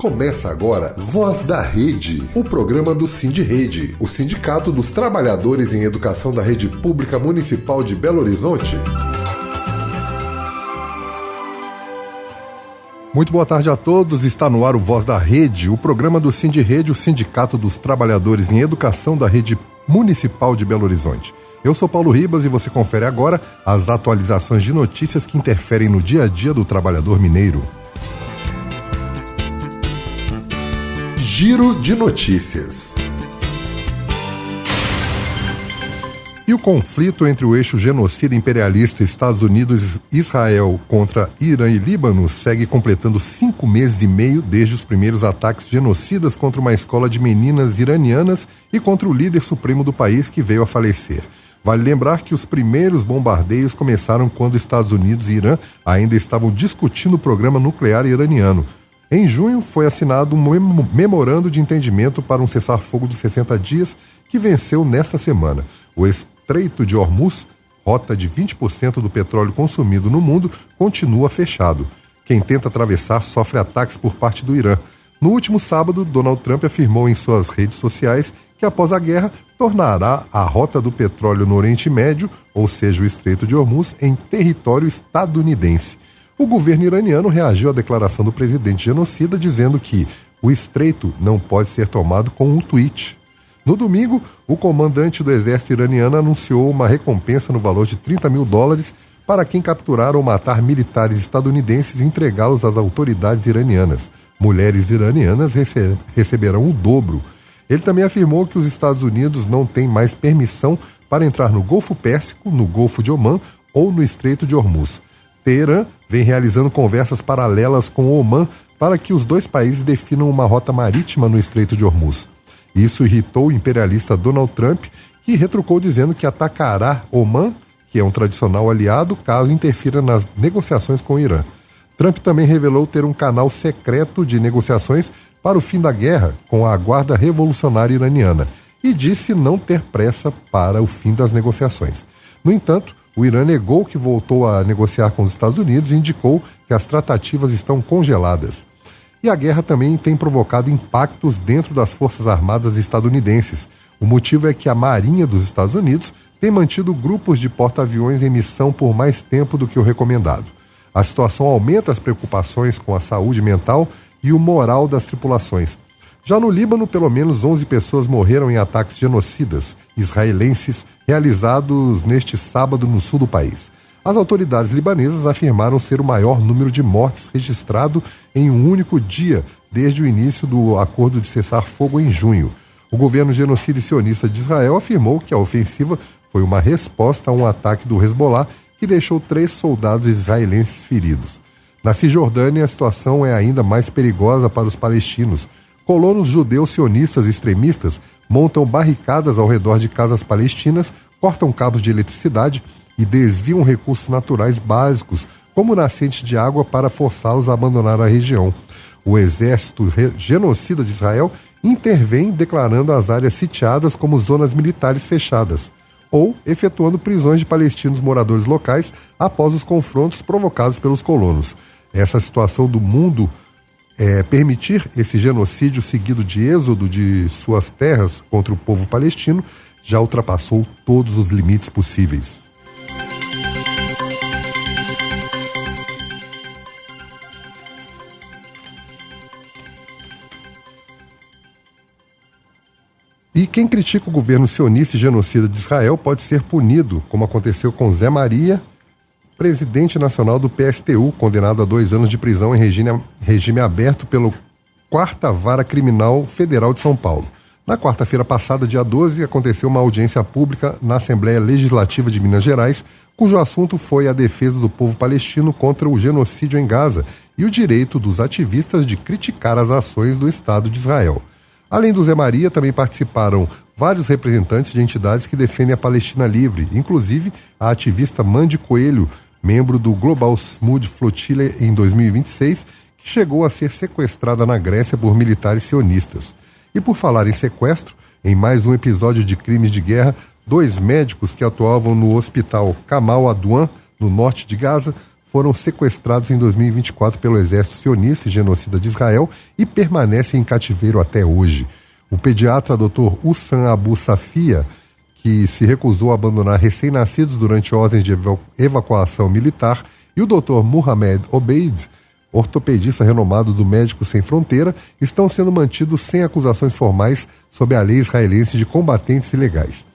Começa agora Voz da Rede, o programa do Sindirede, o Sindicato dos Trabalhadores em Educação da Rede Pública Municipal de Belo Horizonte. Muito boa tarde a todos, está no ar o Voz da Rede, o programa do Sindirede, o Sindicato dos Trabalhadores em Educação da Rede Municipal de Belo Horizonte. Eu sou Paulo Ribas e você confere agora as atualizações de notícias que interferem no dia a dia do trabalhador mineiro. Giro de notícias. E o conflito entre o eixo genocida imperialista Estados Unidos-Israel contra Irã e Líbano segue completando 5 meses e meio desde os primeiros ataques genocidas contra uma escola de meninas iranianas e contra o líder supremo do país que veio a falecer. Vale lembrar que os primeiros bombardeios começaram quando Estados Unidos e Irã ainda estavam discutindo o programa nuclear iraniano. Em junho, foi assinado um memorando de entendimento para um cessar-fogo de 60 dias que venceu nesta semana. O Estreito de Hormuz, rota de 20% do petróleo consumido no mundo, continua fechado. Quem tenta atravessar sofre ataques por parte do Irã. No último sábado, Donald Trump afirmou em suas redes sociais que após a guerra tornará a rota do petróleo no Oriente Médio, ou seja, o Estreito de Hormuz, em território estadunidense. O governo iraniano reagiu à declaração do presidente genocida, dizendo que o estreito não pode ser tomado com um tweet. No domingo, o comandante do exército iraniano anunciou uma recompensa no valor de $30 mil para quem capturar ou matar militares estadunidenses e entregá-los às autoridades iranianas. Mulheres iranianas receberão o dobro. Ele também afirmou que os Estados Unidos não têm mais permissão para entrar no Golfo Pérsico, no Golfo de Omã ou no Estreito de Hormuz. Teherã vem realizando conversas paralelas com o Omã para que os dois países definam uma rota marítima no Estreito de Hormuz. Isso irritou o imperialista Donald Trump, que retrucou dizendo que atacará Omã, que é um tradicional aliado, caso interfira nas negociações com o Irã. Trump também revelou ter um canal secreto de negociações para o fim da guerra com a Guarda Revolucionária Iraniana e disse não ter pressa para o fim das negociações. No entanto, o Irã negou que voltou a negociar com os Estados Unidos e indicou que as tratativas estão congeladas. E a guerra também tem provocado impactos dentro das Forças Armadas estadunidenses. O motivo é que a Marinha dos Estados Unidos tem mantido grupos de porta-aviões em missão por mais tempo do que o recomendado. A situação aumenta as preocupações com a saúde mental e o moral das tripulações. Já no Líbano, pelo menos 11 pessoas morreram em ataques genocidas israelenses realizados neste sábado no sul do país. As autoridades libanesas afirmaram ser o maior número de mortes registrado em um único dia desde o início do acordo de cessar-fogo em junho. O governo genocida e sionista de Israel afirmou que a ofensiva foi uma resposta a um ataque do Hezbollah que deixou 3 soldados israelenses feridos. Na Cisjordânia, a situação é ainda mais perigosa para os palestinos. Colonos judeus sionistas extremistas montam barricadas ao redor de casas palestinas, cortam cabos de eletricidade e desviam recursos naturais básicos, como nascentes de água, para forçá-los a abandonar a região. O exército genocida de Israel intervém declarando as áreas sitiadas como zonas militares fechadas, ou efetuando prisões de palestinos moradores locais após os confrontos provocados pelos colonos. Essa situação do mundo permitir esse genocídio seguido de êxodo de suas terras contra o povo palestino já ultrapassou todos os limites possíveis. E quem critica o governo sionista e genocida de Israel pode ser punido, como aconteceu com Zé Maria, presidente nacional do PSTU, condenado a 2 anos de prisão em regime aberto pela 4ª Vara Criminal Federal de São Paulo. Na quarta-feira passada, dia 12, aconteceu uma audiência pública na Assembleia Legislativa de Minas Gerais, cujo assunto foi a defesa do povo palestino contra o genocídio em Gaza e o direito dos ativistas de criticar as ações do Estado de Israel. Além do Zé Maria, também participaram vários representantes de entidades que defendem a Palestina livre, inclusive a ativista Mandy Coelho, membro do Global Smooth Flotilla em 2026, que chegou a ser sequestrada na Grécia por militares sionistas. E por falar em sequestro, em mais um episódio de crimes de guerra, 2 médicos que atuavam no hospital Kamal Adwan, no norte de Gaza, foram sequestrados em 2024 pelo exército sionista e genocida de Israel e permanecem em cativeiro até hoje. O pediatra Dr. Hussam Abu Safia, que se recusou a abandonar recém-nascidos durante ordens de evacuação militar, e o Dr. Mohamed Obeid, ortopedista renomado do Médicos Sem Fronteira, estão sendo mantidos sem acusações formais sob a lei israelense de combatentes ilegais.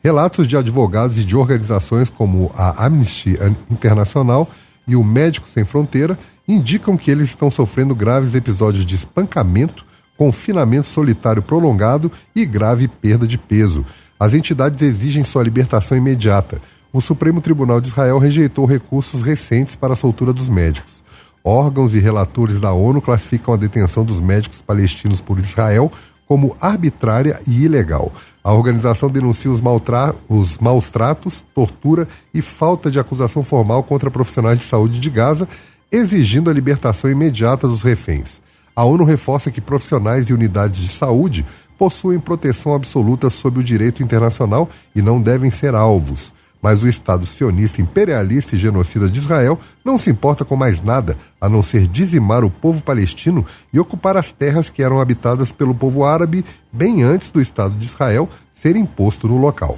Relatos de advogados e de organizações como a Amnesty Internacional e o Médicos Sem Fronteira indicam que eles estão sofrendo graves episódios de espancamento, confinamento solitário prolongado e grave perda de peso. As entidades exigem sua libertação imediata. O Supremo Tribunal de Israel rejeitou recursos recentes para a soltura dos médicos. Órgãos e relatores da ONU classificam a detenção dos médicos palestinos por Israel como arbitrária e ilegal. A organização denuncia os maus tratos, tortura e falta de acusação formal contra profissionais de saúde de Gaza, exigindo a libertação imediata dos reféns. A ONU reforça que profissionais e unidades de saúde possuem proteção absoluta sob o direito internacional e não devem ser alvos. Mas o Estado sionista, imperialista e genocida de Israel não se importa com mais nada, a não ser dizimar o povo palestino e ocupar as terras que eram habitadas pelo povo árabe bem antes do Estado de Israel ser imposto no local.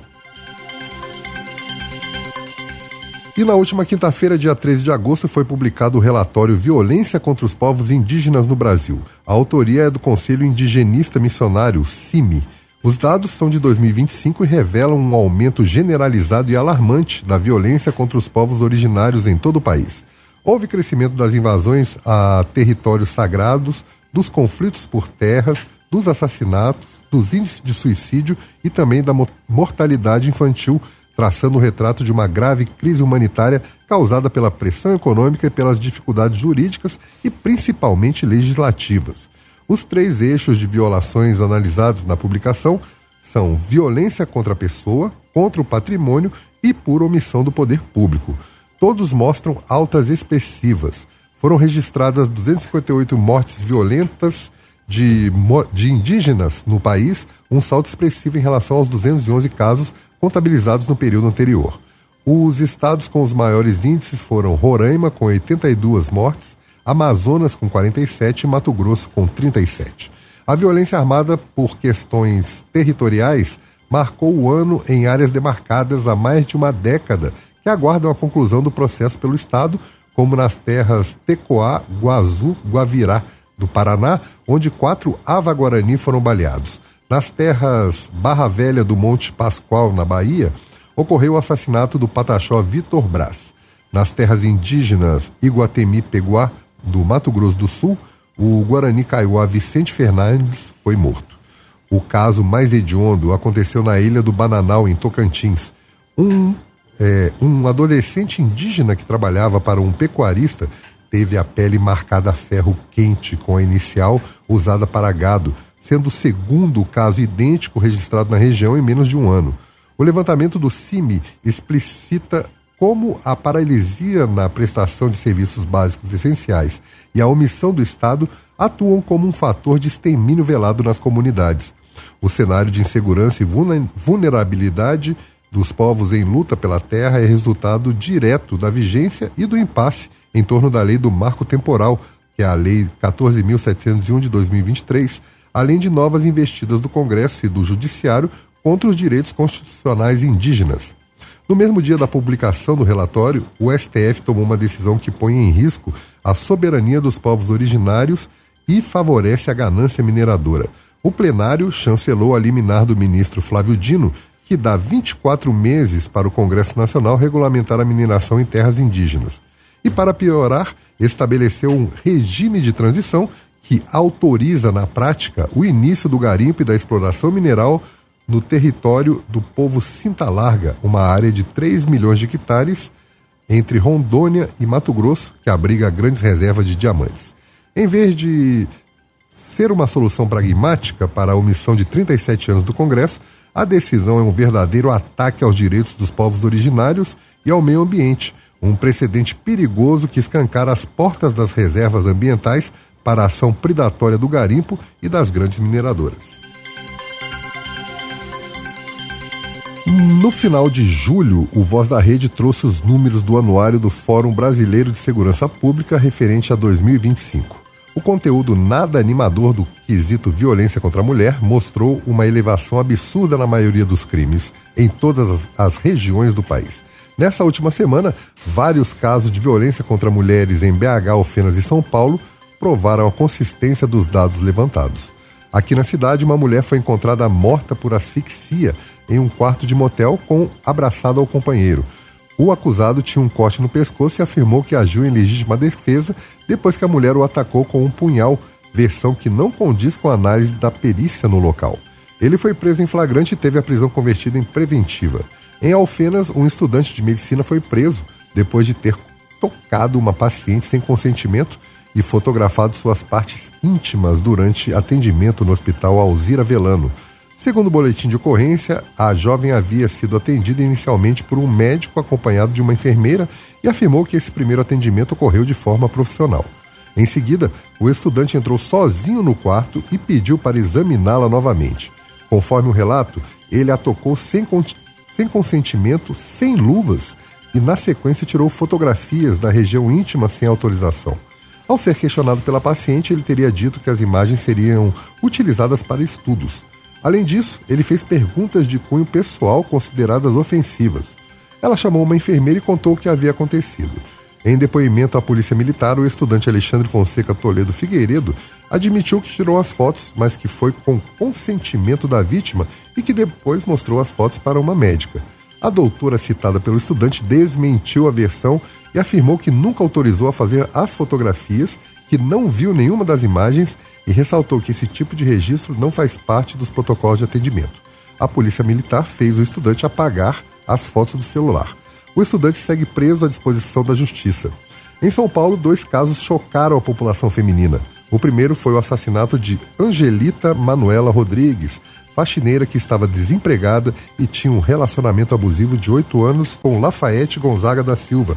E na última quinta-feira, dia 13 de agosto, foi publicado o relatório Violência contra os Povos Indígenas no Brasil. A autoria é do Conselho Indigenista Missionário, CIMI. Os dados são de 2025 e revelam um aumento generalizado e alarmante da violência contra os povos originários em todo o país. Houve crescimento das invasões a territórios sagrados, dos conflitos por terras, dos assassinatos, dos índices de suicídio e também da mortalidade infantil, traçando o retrato de uma grave crise humanitária causada pela pressão econômica e pelas dificuldades jurídicas e principalmente legislativas. Os 3 eixos de violações analisados na publicação são violência contra a pessoa, contra o patrimônio e por omissão do poder público. Todos mostram altas expressivas. Foram registradas 258 mortes violentas de indígenas no país, um salto expressivo em relação aos 211 casos contabilizados no período anterior. Os estados com os maiores índices foram Roraima, com 82 mortes, Amazonas com 47 e Mato Grosso com 37. A violência armada por questões territoriais marcou o ano em áreas demarcadas há mais de uma década, que aguardam a conclusão do processo pelo Estado, como nas terras Tecoá, Guazu, Guavirá, do Paraná, onde 4 Ava-Guarani foram baleados. Nas terras Barra Velha do Monte Pascoal, na Bahia, ocorreu o assassinato do pataxó Vitor Brás. Nas terras indígenas Iguatemi-Peguá, do Mato Grosso do Sul, o Guarani Kaiowá Vicente Fernandes foi morto. O caso mais hediondo aconteceu na Ilha do Bananal, em Tocantins. Um adolescente indígena que trabalhava para um pecuarista teve a pele marcada a ferro quente com a inicial usada para gado, sendo o segundo caso idêntico registrado na região em menos de um ano. O levantamento do CIMI explicita como a paralisia na prestação de serviços básicos essenciais e a omissão do Estado atuam como um fator de extermínio velado nas comunidades. O cenário de insegurança e vulnerabilidade dos povos em luta pela terra é resultado direto da vigência e do impasse em torno da lei do marco temporal, que é a Lei 14.701 de 2023, além de novas investidas do Congresso e do Judiciário contra os direitos constitucionais indígenas. No mesmo dia da publicação do relatório, o STF tomou uma decisão que põe em risco a soberania dos povos originários e favorece a ganância mineradora. O plenário chancelou a liminar do ministro Flávio Dino, que dá 24 meses para o Congresso Nacional regulamentar a mineração em terras indígenas. E, para piorar, estabeleceu um regime de transição que autoriza, na prática, o início do garimpo e da exploração mineral no território do povo Cinta Larga, uma área de 3 milhões de hectares entre Rondônia e Mato Grosso, que abriga grandes reservas de diamantes. Em vez de ser uma solução pragmática para a omissão de 37 anos do Congresso, a decisão é um verdadeiro ataque aos direitos dos povos originários e ao meio ambiente, um precedente perigoso que escancara as portas das reservas ambientais para a ação predatória do garimpo e das grandes mineradoras. No final de julho, o Voz da Rede trouxe os números do anuário do Fórum Brasileiro de Segurança Pública referente a 2025. O conteúdo nada animador do quesito violência contra a mulher mostrou uma elevação absurda na maioria dos crimes em todas as regiões do país. Nessa última semana, vários casos de violência contra mulheres em BH, Alfenas e São Paulo provaram a consistência dos dados levantados. Aqui na cidade, uma mulher foi encontrada morta por asfixia em um quarto de motel abraçado ao companheiro. O acusado tinha um corte no pescoço e afirmou que agiu em legítima defesa depois que a mulher o atacou com um punhal, versão que não condiz com a análise da perícia no local. Ele foi preso em flagrante e teve a prisão convertida em preventiva. Em Alfenas, um estudante de medicina foi preso depois de ter tocado uma paciente sem consentimento e fotografado suas partes íntimas durante atendimento no hospital Alzira Velano. Segundo o boletim de ocorrência, a jovem havia sido atendida inicialmente por um médico acompanhado de uma enfermeira e afirmou que esse primeiro atendimento ocorreu de forma profissional. Em seguida, o estudante entrou sozinho no quarto e pediu para examiná-la novamente. Conforme o relato, ele a tocou sem consentimento, sem luvas, e na sequência tirou fotografias da região íntima sem autorização. Ao ser questionado pela paciente, ele teria dito que as imagens seriam utilizadas para estudos. Além disso, ele fez perguntas de cunho pessoal consideradas ofensivas. Ela chamou uma enfermeira e contou o que havia acontecido. Em depoimento à Polícia Militar, o estudante Alexandre Fonseca Toledo Figueiredo admitiu que tirou as fotos, mas que foi com consentimento da vítima e que depois mostrou as fotos para uma médica. A doutora citada pelo estudante desmentiu a versão e afirmou que nunca autorizou a fazer as fotografias, que não viu nenhuma das imagens e ressaltou que esse tipo de registro não faz parte dos protocolos de atendimento. A Polícia Militar fez o estudante apagar as fotos do celular. O estudante segue preso à disposição da Justiça. Em São Paulo, 2 casos chocaram a população feminina. O primeiro foi o assassinato de Angelita Manuela Rodrigues, faxineira que estava desempregada e tinha um relacionamento abusivo de 8 anos com Lafayette Gonzaga da Silva.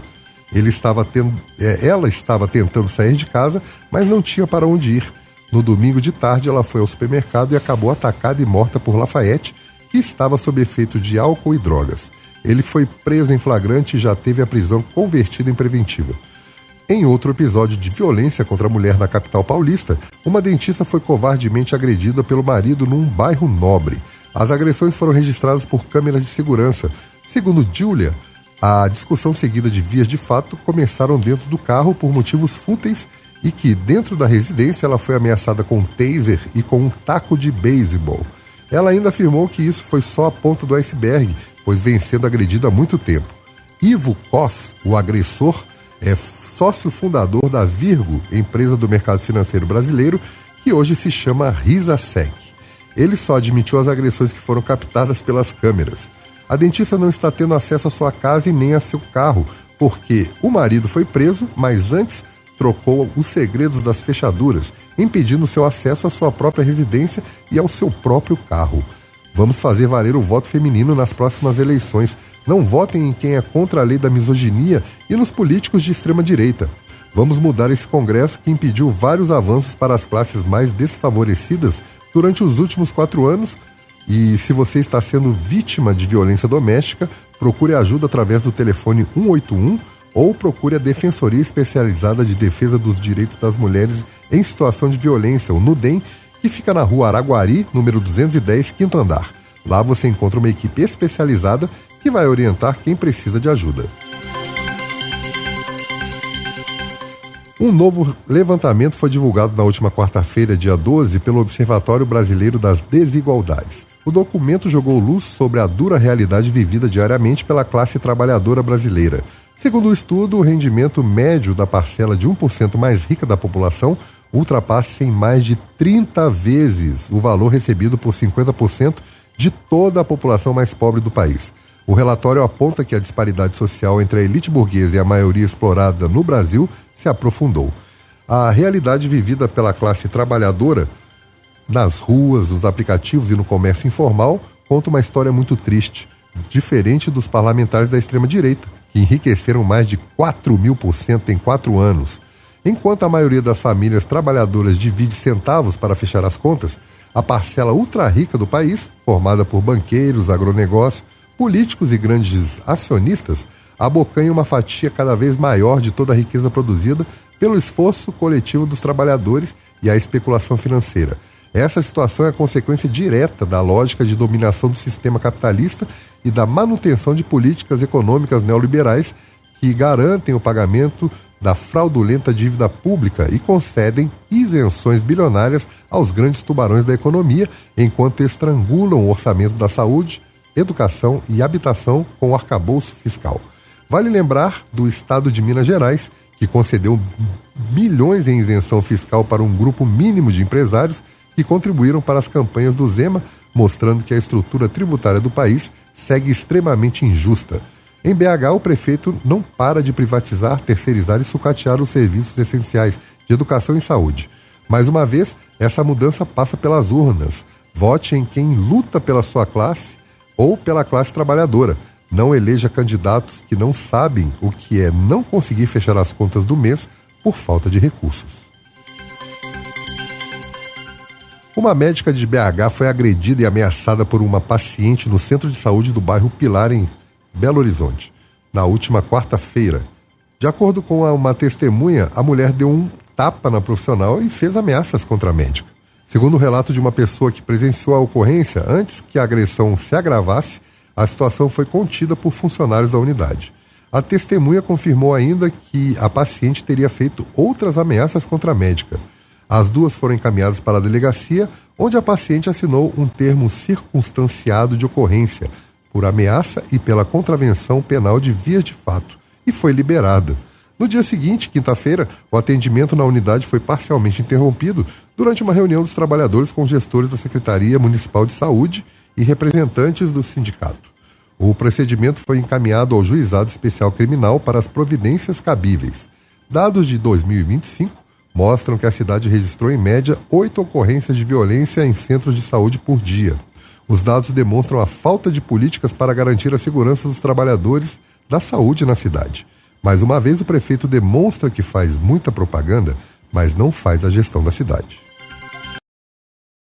Ela estava tentando sair de casa, mas não tinha para onde ir. No domingo de tarde, ela foi ao supermercado e acabou atacada e morta por Lafayette, que estava sob efeito de álcool e drogas. Ele foi preso em flagrante e já teve a prisão convertida em preventiva. Em outro episódio de violência contra a mulher na capital paulista, uma dentista foi covardemente agredida pelo marido num bairro nobre. As agressões foram registradas por câmeras de segurança. Segundo Júlia, a discussão seguida de vias de fato começaram dentro do carro por motivos fúteis e que, dentro da residência, ela foi ameaçada com um taser e com um taco de beisebol. Ela ainda afirmou que isso foi só a ponta do iceberg, pois vem sendo agredida há muito tempo. Ivo Cos, o agressor, é sócio fundador da Virgo, empresa do mercado financeiro brasileiro, que hoje se chama RisaSec. Ele só admitiu as agressões que foram captadas pelas câmeras. A dentista não está tendo acesso à sua casa e nem a seu carro, porque o marido foi preso, mas antes trocou os segredos das fechaduras, impedindo seu acesso à sua própria residência e ao seu próprio carro. Vamos fazer valer o voto feminino nas próximas eleições. Não votem em quem é contra a lei da misoginia e nos políticos de extrema-direita. Vamos mudar esse Congresso que impediu vários avanços para as classes mais desfavorecidas durante os últimos 4 anos. E se você está sendo vítima de violência doméstica, procure ajuda através do telefone 181 ou procure a Defensoria Especializada de Defesa dos Direitos das Mulheres em Situação de Violência, o NUDEM, que fica na rua Araguari, número 210, quinto andar. Lá você encontra uma equipe especializada que vai orientar quem precisa de ajuda. Um novo levantamento foi divulgado na última quarta-feira, dia 12, pelo Observatório Brasileiro das Desigualdades. O documento jogou luz sobre a dura realidade vivida diariamente pela classe trabalhadora brasileira. Segundo o estudo, o rendimento médio da parcela de 1% mais rica da população ultrapassa em mais de 30 vezes o valor recebido por 50% de toda a população mais pobre do país. O relatório aponta que a disparidade social entre a elite burguesa e a maioria explorada no Brasil se aprofundou. A realidade vivida pela classe trabalhadora nas ruas, nos aplicativos e no comércio informal conta uma história muito triste, diferente dos parlamentares da extrema-direita, que enriqueceram mais de 4.000% em 4 anos. Enquanto a maioria das famílias trabalhadoras divide centavos para fechar as contas, a parcela ultra-rica do país, formada por banqueiros, agronegócio, Políticos e grandes acionistas abocanham uma fatia cada vez maior de toda a riqueza produzida pelo esforço coletivo dos trabalhadores e a especulação financeira. Essa situação é a consequência direta da lógica de dominação do sistema capitalista e da manutenção de políticas econômicas neoliberais que garantem o pagamento da fraudulenta dívida pública e concedem isenções bilionárias aos grandes tubarões da economia, enquanto estrangulam o orçamento da saúde, educação e habitação com o arcabouço fiscal. Vale lembrar do Estado de Minas Gerais, que concedeu milhões em isenção fiscal para um grupo mínimo de empresários que contribuíram para as campanhas do Zema, mostrando que a estrutura tributária do país segue extremamente injusta. Em BH, o prefeito não para de privatizar, terceirizar e sucatear os serviços essenciais de educação e saúde. Mais uma vez, essa mudança passa pelas urnas. Vote em quem luta pela sua classe ou pela classe trabalhadora. Não eleja candidatos que não sabem o que é não conseguir fechar as contas do mês por falta de recursos. Uma médica de BH foi agredida e ameaçada por uma paciente no centro de saúde do bairro Pilar, em Belo Horizonte, na última quarta-feira. De acordo com uma testemunha, a mulher deu um tapa na profissional e fez ameaças contra a médica. Segundo o relato de uma pessoa que presenciou a ocorrência, antes que a agressão se agravasse, a situação foi contida por funcionários da unidade. A testemunha confirmou ainda que a paciente teria feito outras ameaças contra a médica. As duas foram encaminhadas para a delegacia, onde a paciente assinou um termo circunstanciado de ocorrência, por ameaça e pela contravenção penal de vias de fato, e foi liberada. No dia seguinte, quinta-feira, o atendimento na unidade foi parcialmente interrompido durante uma reunião dos trabalhadores com gestores da Secretaria Municipal de Saúde e representantes do sindicato. O procedimento foi encaminhado ao Juizado Especial Criminal para as providências cabíveis. Dados de 2025 mostram que a cidade registrou em média 8 ocorrências de violência em centros de saúde por dia. Os dados demonstram a falta de políticas para garantir a segurança dos trabalhadores da saúde na cidade. Mais uma vez, o prefeito demonstra que faz muita propaganda, mas não faz a gestão da cidade.